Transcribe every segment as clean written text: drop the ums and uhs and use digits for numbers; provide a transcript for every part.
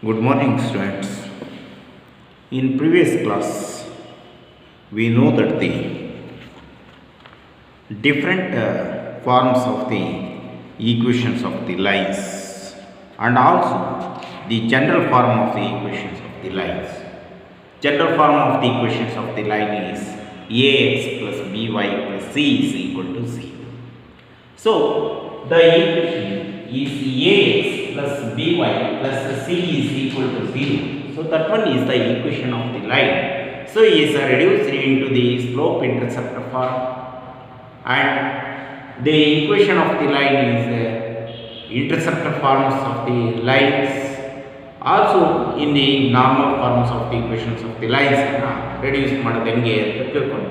Good morning, students. In previous class, we know that the different forms of the equations of the lines and also the general form of the equations of the lines. General form of the equations of the line is ax plus by plus c is equal to 0. So, the equation is ax plus by plus c is equal to 0. So, that one is the equation of the line. So, it is reduced into the slope interceptor form, and the equation of the line is interceptor forms of the lines. Also, in the normal forms of the equations of the lines reduce ಮಾಡೋದಂಗೆ ಅಂತ ತಿಳ್ಕೊಂಡು.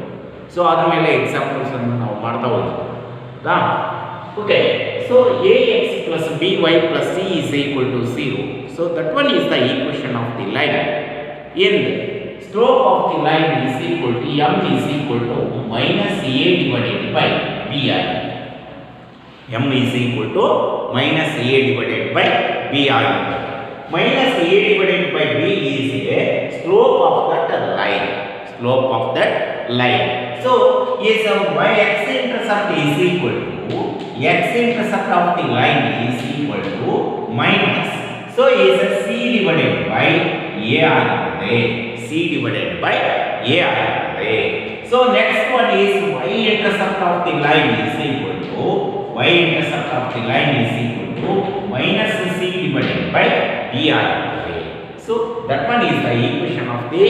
So ಅದರ ಮೇಲೆ examples ಅನ್ನು ನಾವು ಮಾಡ್ತಾ ಹೋಗ್ತೀವಿ. Okay, so ax plus by plus c is equal to 0. So that one is the equation of the line. In slope of the line is equal to m is equal to minus a divided by bi. M is equal to minus a divided by bi. Minus a divided by b is a slope of that line. Slope of that line. So is y x-intercept is equal to x-intercept of the line is equal to minus. So is c divided by a ಆಗುತ್ತದೆ. C divided by a ಆಗುತ್ತದೆ. So next one is y-intercept of the line is equal to y-intercept of the line is equal to minus c divided by b ಆಗುತ್ತದೆ. So that one is the equation of the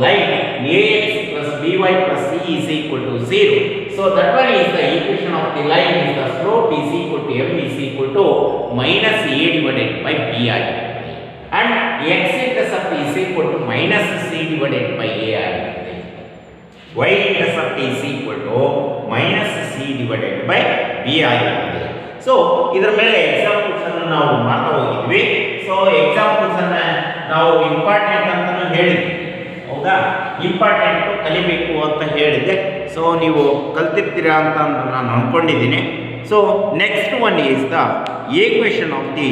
line ax plus by plus c is equal to 0. So that one is the equation of the line is the slope is equal to m is equal to minus a divided by b ಆಗುತ್ತದೆ. And x-intercept is equal to minus c divided by a ಆಗುತ್ತದೆ. y-intercept is equal to minus c divided by b ಆಗುತ್ತದೆ. So ಇದರ ಮೇಲೆ examples ಅನ್ನು ನಾವು ಮಾಡ್ತಾ ಹೋಗಿದ್ವಿ. So examples ಅನ್ನ ನಾವು ಇಂಪಾರ್ಟೆಂಟ್ ಅಂತಾನು ಹೇಳಿದ್ವಿ, ಹೌದಾ? ಇಂಪಾರ್ಟೆಂಟ್ ಕಲಿಬೇಕು ಅಂತ ಹೇಳಿದೆ. ಸೊ ನೀವು ಕಲ್ತಿರ್ತೀರಾ ಅಂತ ನಾನು ಅಂದ್ಕೊಂಡಿದ್ದೀನಿ. So next one is the equation of the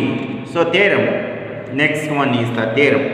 theorem. Next one is the theorem.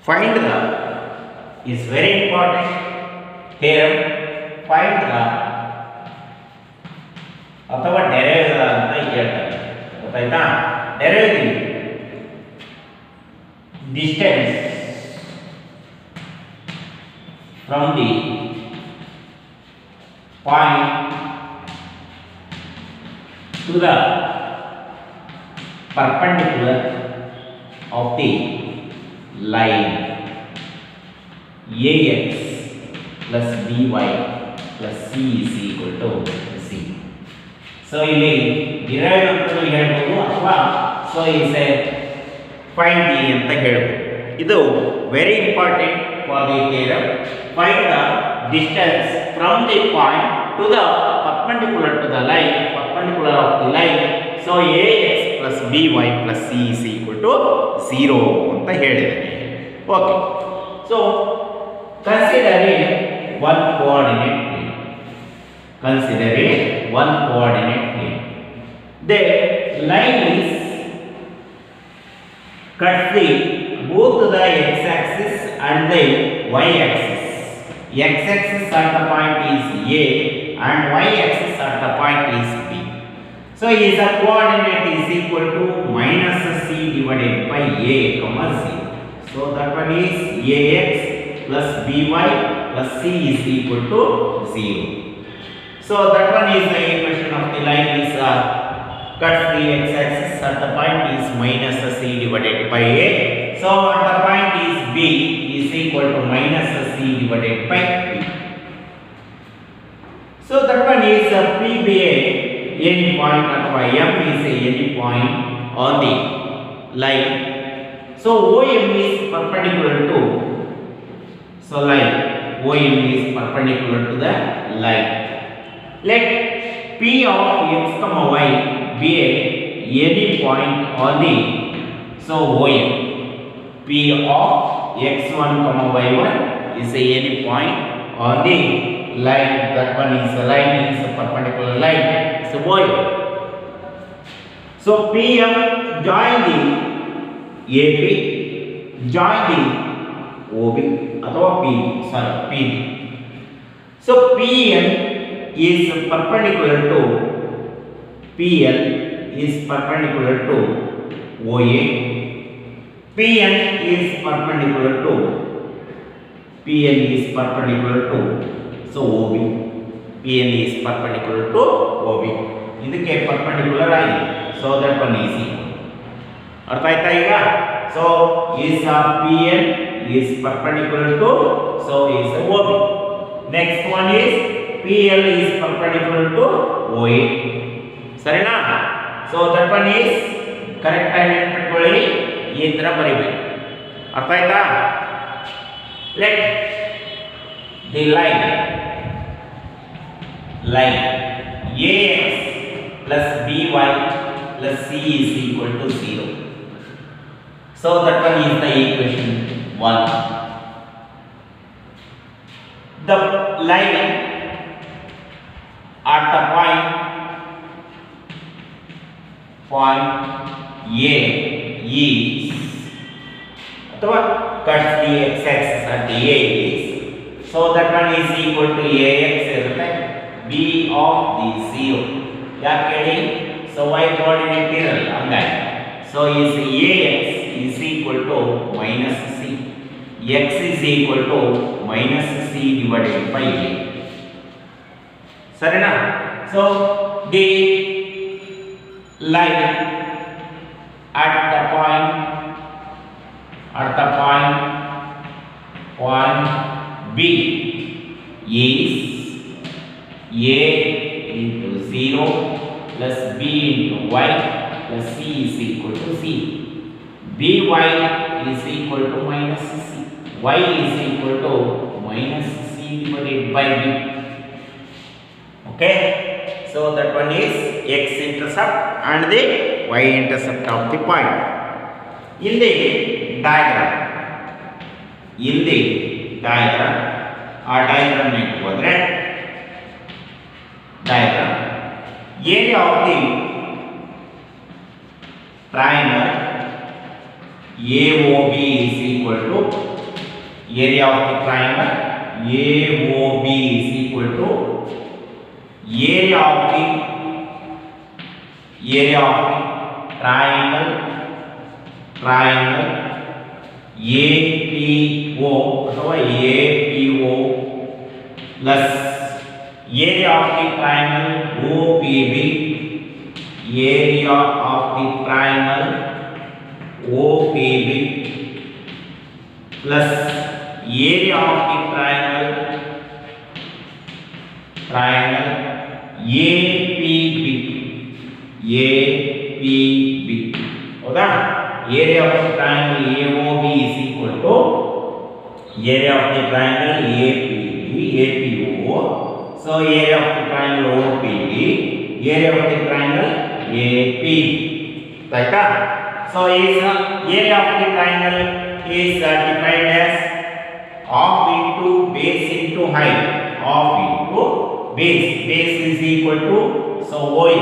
Find the is very important theorem. Find the ಅಥವಾ ಡೆರೈವ್ ಅಂತ ಹೇಳ್ತಾರೆ, ಗೊತ್ತಾಯ್ತಾ? Derive distance from the point to the perpendicular of the line ax plus by plus c is equal to c. So ಇಲ್ಲಿ derive ಅಂತ ಹೇಳ್ಬೋದು ಅಥವಾ so is A find the ಅಂತ ಹೇಳ್ಬೋದು. ಇದು very important for the theorem. Find the distance from the point to the perpendicular to the line, perpendicular of the line. So ax plus by plus c is equal to 0 ಅಂತ ಹೇಳಿದ್ದೇನೆ. Okay, so consider one coordinate plane. Consider one coordinate plane. The line is cuts the both the x-axis and the y-axis. X-axis at the point is a and y-axis at the point is b. So is a coordinate is equal to minus c divided by a comma 0. So that one is ax plus by plus c is equal to 0. So that one is the equation of the line is cuts the x-axis at the point is minus c divided by a. So at the point is b is equal to minus c divided by b. So that one is PBA any point ಅಥವಾ m is any point on the line. So OM is perpendicular to, so line OM is perpendicular to the line. Let P of x comma y be any point on the, so OM P of x1 comma y1 is any point on the line. That one is a line, is a perpendicular line, it's a OM. So PM join the AP, join the OB अथवा PB, sorry PB. So PN is perpendicular to, PL is perpendicular to OA, PN is perpendicular to, PN is perpendicular to, so OB, PN is perpendicular to OB. ಇದಕ್ಕೆ perpendicular ಆಗಿದೆ, so that one is equal. ಅರ್ಥ ಆಯ್ತಾ ಈಗ? So is PN is perpendicular to, so is OB. Next one is PL is perpendicular to OA. ಸರಿನಾ? So that one is correct ಆಗಿ ನೆನಪಿಟ್ಕೊಳ್ಳಿ, ಈ ತರ ಬರೀಬೇಕು. ಅರ್ಥ ಆಯ್ತಾ? Let the line AX plus BY plus C is equal to 0. So that one is the equation 1. The line at the point A is, अथवा cuts the x-axis at the A is, so that one is equal to AX ಇರುತ್ತೆ, B of the 0. ಯಾಕೆ ಹೇಳಿ? So y coordinate ಇರಲ್ಲ ಹಂಗಾಗಿ, so is AX is equal to minus C, x is equal to minus C divided by A. ಸರಿನಾ? So the line at the point B is A into 0 plus B into y plus C is equal to C. By is equal to minus C. Y is equal to minus C divided by B. Okay? So that one is x-intercept and the y-intercept of the point. In the diagram, ಆ diagram ಹೋದ್ರೆ diagram area of the triangle AOB is equal to, area of the triangle AOB is equal to area of the triangle APO अथवा APO plus area of the triangle OPB, area of the triangle OPB plus area of the triangle APB. ಹೌದಾ? area of the triangle AOB is equal to area of the triangle APO. So area of the triangle OPB, area of the triangle AP. Right? So is area of the triangle is defined as half into base into height. Half into base. Base is equal to, so OA.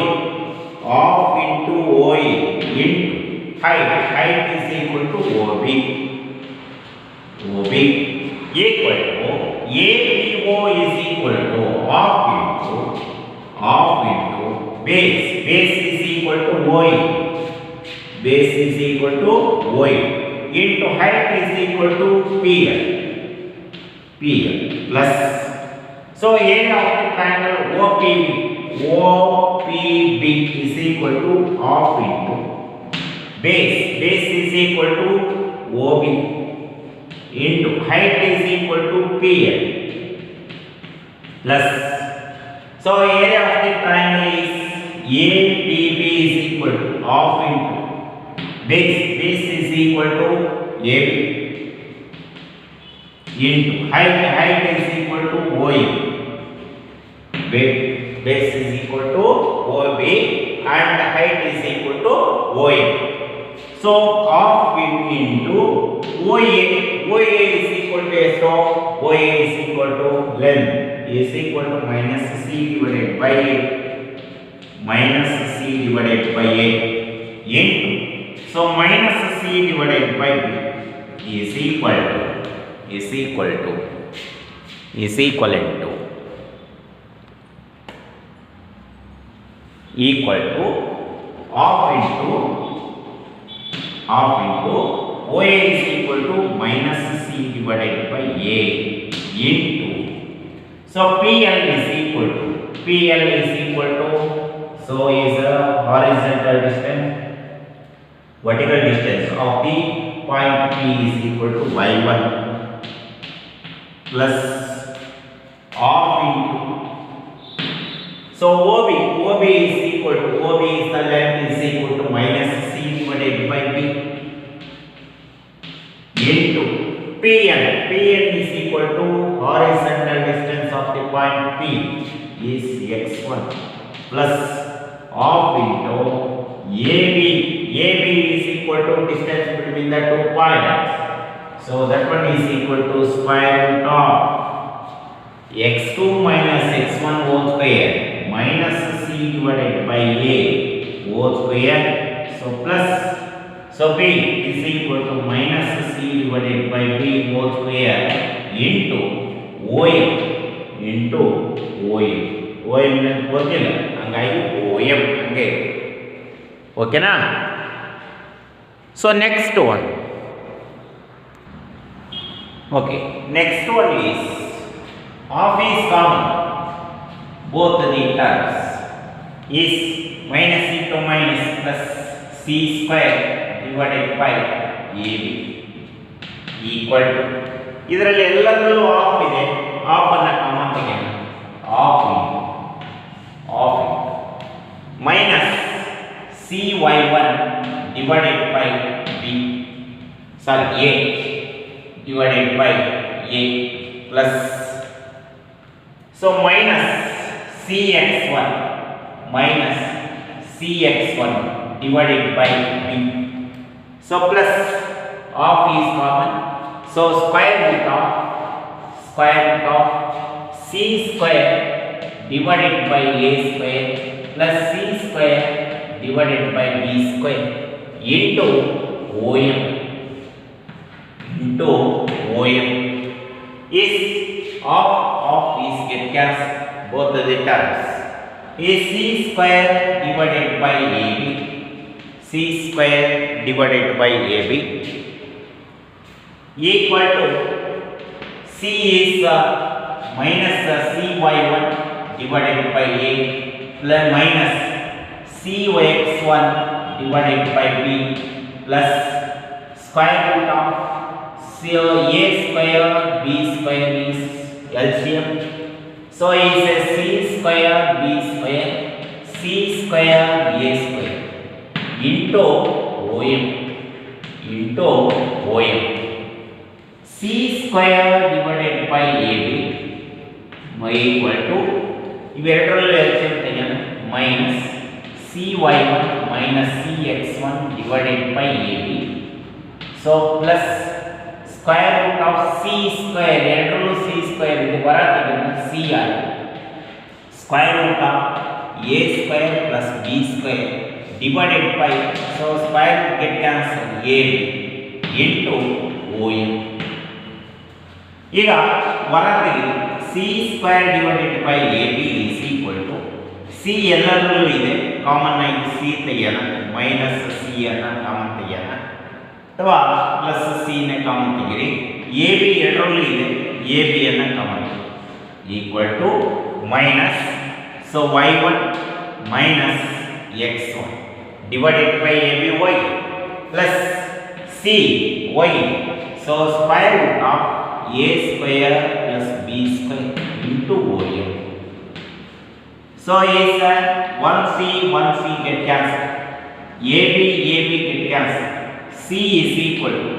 Half into OA into height. Height is equal to OB. Equal to APO is equal to half into base. Base is equal to OA. Base is equal to OA into height is equal to PL plus, so area of the triangle OPB is equal to half into base is equal to OB into height is equal to PL plus, so area of the triangle is APB is equal to half into base is equal to AB into height is equal to OA. Base is equal to OB and height is equal to OA. So half into OA. OA is equal to S of OA is equal to length is equal to minus C divided by A. Minus C divided by A into, so minus C divided by B is equalent to half into OA is equal to minus C divided by A into, so PL is equal to, so is a horizontal distance, vertical distance of the point P is equal to y1 plus half into, so OB is equal to, OB is the length is equal to minus C divided by B into PN is equal to horizontal distance of the point P is x1 plus half into AB is equal to distance between the 2 points, so that one is equal to square root of x2 minus x1 whole square minus C divided by A whole square, so plus, so B is equal to minus C divided by B whole square into OM ಅಂತ ಗೊತ್ತಿಲ್ಲ, ಹಂಗಾಗಿ OM ಹಂಗೆ. ಓಕೆನಾ? So next one, okay, next one is half is common, both the terms is minus into minus plus C square divided by AB equal to, ಇದರಲ್ಲಿ ಎಲ್ಲದರಲ್ಲೂ half ಇದೆ, half ಅನ್ನು common ತೆಗೆಯೋಣ, half into minus CY1 divided by B, sorry A divided by A plus, so minus CX1 divided by B, so plus half is common, so square root of C square divided by A square plus C square divided by B square into OM is half is get cancelled, both the terms is C square divided by AB, C square divided by AB equal to, C is minus CY1 divided by A plus minus CX1 divided by B plus square root of A square B square is LCM, so is a C square B square C square A square into OM C square divided by AB equal to, ಇವೆರಡರಲ್ಲೂ LCM ತೆಗೆಯೋಣ, minus CY1 minus CX1 divided by AB, so plus square root of C square, ಎರಡರಲ್ಲೂ C square ಇದೆ, ಹೊರ ತೆಗೆಯೋಣ C ಆಗಿದೆ, square root of A square plus B square divided by, so square root get cancelled, AB into OM. ಈಗ ಹೊರ ತೆಗೆದು C square divided by AB is equal to, C ಎಲ್ಲರಲ್ಲೂ ಇದೆ, common ಆಗಿ C ತೆಗೆಯೋಣ, ಮೈನಸ್ C ಅನ್ನು common ತೆಗೆಯೋಣ ಅಥವಾ ಪ್ಲಸ್ C ನ ಕಾಮನ್ ತೆಗೀರಿ, AB ಎರಡರಲ್ಲೂ ಇದೆ, AB ಅನ್ನು common equal to minus, so y1 minus x1 divided by AB y plus C y, so square root of A square plus B square into OM. So is 1C get cancelled, AB get cancelled, C is equal to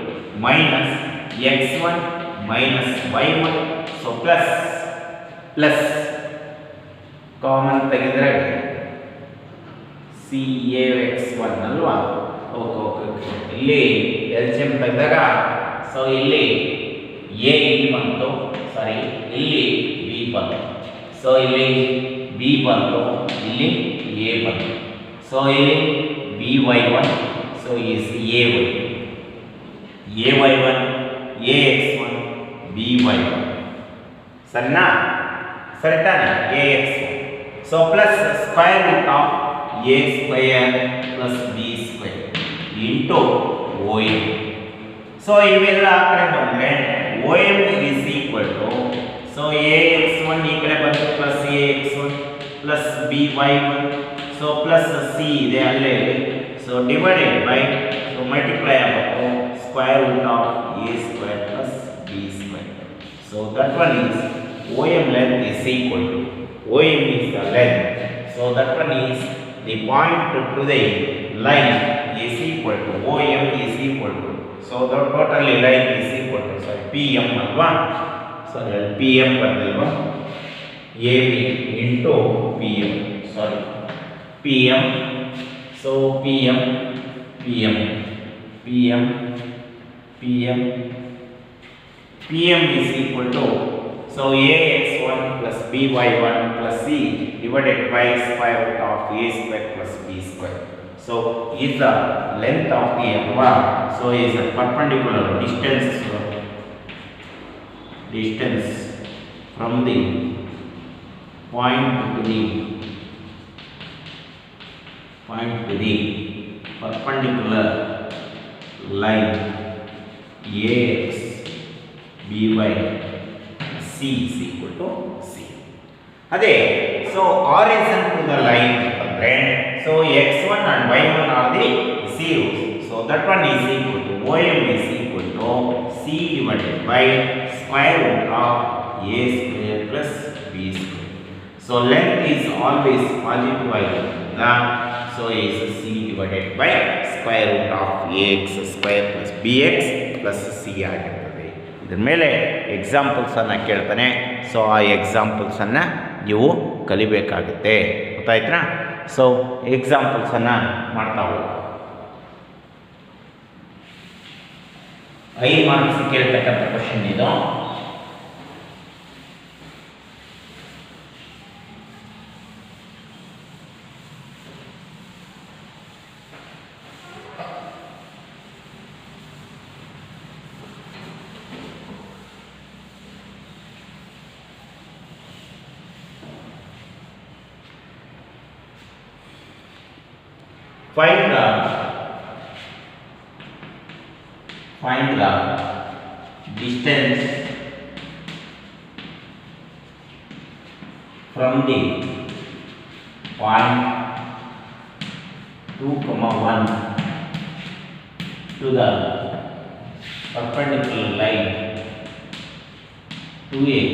minus x1 minus y1 so plus common ತೆಗೆದ್ರೆ C A X one ಅಲ್ವಾ okay ಇಲ್ಲಿ LCM ತೆಗೆದಾಗ so ಇಲ್ಲಿ A ಇಲ್ಲಿ ಬಂತು ಸಾರಿ ಇಲ್ಲಿ B ಬಂತು so ಇಲ್ಲಿ ಬಿ ಬಂತು ಇಲ್ಲಿ ಎ ಬಂತು ಸೊ ಇಲ್ಲಿ B Y one so is A Y one A X one B Y one ಸರಿನಾ ಸರಿ ತಾನೆ A X so plus square root of A square plus B square into O M so ಇವೆಲ್ಲ ಆ ಕಡೆ ಬಂದರೆ O M is equal to so A X one ಈ ಕಡೆ ಬಂತು plus A X one plus B Y one so plus C ಇದೆ ಅಲ್ಲೇ so divided by so multiply ಆಗಬೇಕು square root of A square plus B square so that one is OM length is equal to OM is the length, so that one is the point to the line is equal to OM is equal to, so the total line is equal to sorry PM alva, so PM ಬಂದಲ್ವಾ AB into PM sorry PM, so PM is equal to so ax1 plus by1 plus c divided by square root of a square plus b square. So is the length of the alva, so is a perpendicular distance from the point to the perpendicular line ax by C is equal to C. ಅದೇ so origin to the line so x1 and y1 are the zeros, so that one is equal to OM is equal to C divided by square root of a square plus b square. So length is always positive value, so is C divided by square root of ax square plus bx plus c ಆಗಿರ್ತದೆ. ಇದ್ರ ಮೇಲೆ ಎಕ್ಸಾಂಪಲ್ಸನ್ನು ಕೇಳ್ತಾನೆ, so ಆ ಎಕ್ಸಾಂಪಲ್ಸನ್ನು ನೀವು ಕಲಿಬೇಕಾಗುತ್ತೆ, ಗೊತ್ತಾಯ್ತಾ? So ಎಕ್ಸಾಂಪಲ್ಸನ್ನು ಮಾಡ್ತಾ ಹೋಗಿ 5 marks ಕೇಳ್ತಕ್ಕಂಥ question ಇದು. Find the distance from the point 2,1 to the perpendicular line 2x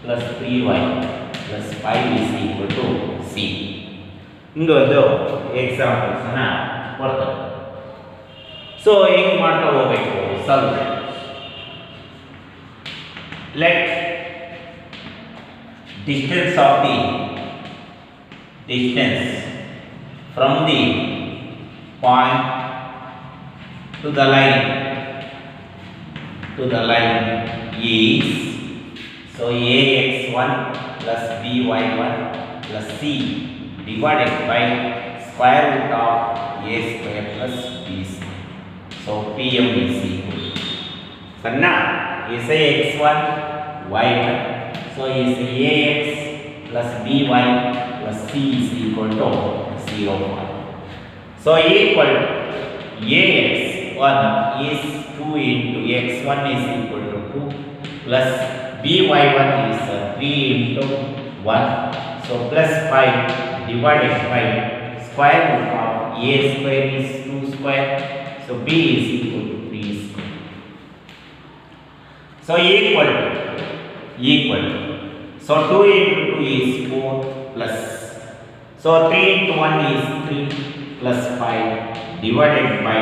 plus 3y plus 5 is equal to c. ಇಂಗೊಂದು ಎಕ್ಸಾಂಪಲ್ಸನ್ನು ಕೊಡ್ತಾರೆ. ಸೊ ಹೆಂಗೆ ಮಾಡ್ತಾ ಹೋಗಬೇಕು solve. Let distance from the point to the line is so ax1 plus by1 plus c divided by square root of a square plus b square. So PM is equal to Sanna is x1 y1, so is ax plus by plus c is equal to 0.1. So equal to ax1 is 2 into x1 is equal to 2 plus by1 is 3 into 1, so plus 5 divided by square root of a square is 2 square, so b is equal to 3 square. So equal to so 2 into 2 is 4 plus, so 3 into 1 is 3 plus 5 divided by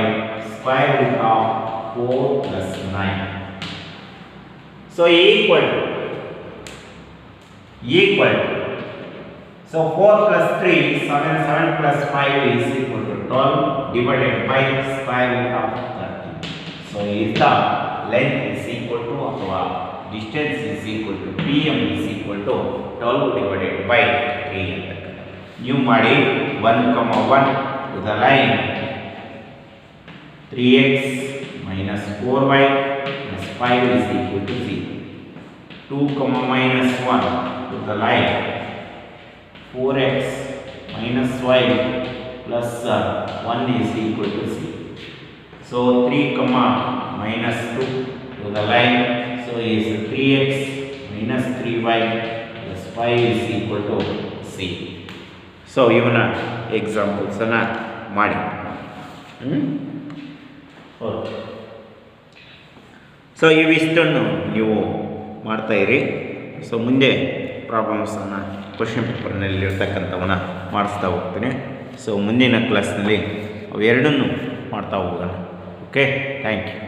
square root of 4 plus 9. So equal to. So 4 plus 3, 7, 7 plus 5 is equal to 12 divided by square root of 30. So if the length is equal to ಅಥವಾ distance is equal to PM is equal to 12 divided by 3 ಅಂತ. ನೀವು ಮಾಡಿ 1, 1 to the line 3x minus 4y plus 5 is equal to 0. 2, minus 1 to the line 4x minus y plus 1 is equal to 0. So 3, minus 2 to the line, so is 3x minus 3y plus 5 is equal to c. So ಇವನ್ನ examples ಅನ್ನ ಮಾಡಿ. So ಇವಿಷ್ಟನ್ನು ನೀವು ಮಾಡ್ತಾ ಇರಿ. So ಮುಂದೆ ಪ್ರಾಬ್ಲಮ್ಸನ್ನು question ಪೇಪರ್ನಲ್ಲಿರ್ತಕ್ಕಂಥವನ್ನ ಮಾಡಿಸ್ತಾ ಹೋಗ್ತೀನಿ. So ಮುಂದಿನ ಕ್ಲಾಸ್ನಲ್ಲಿ ಅವೆರಡನ್ನು ಮಾಡ್ತಾ ಹೋಗೋಣ. Okay, thank you.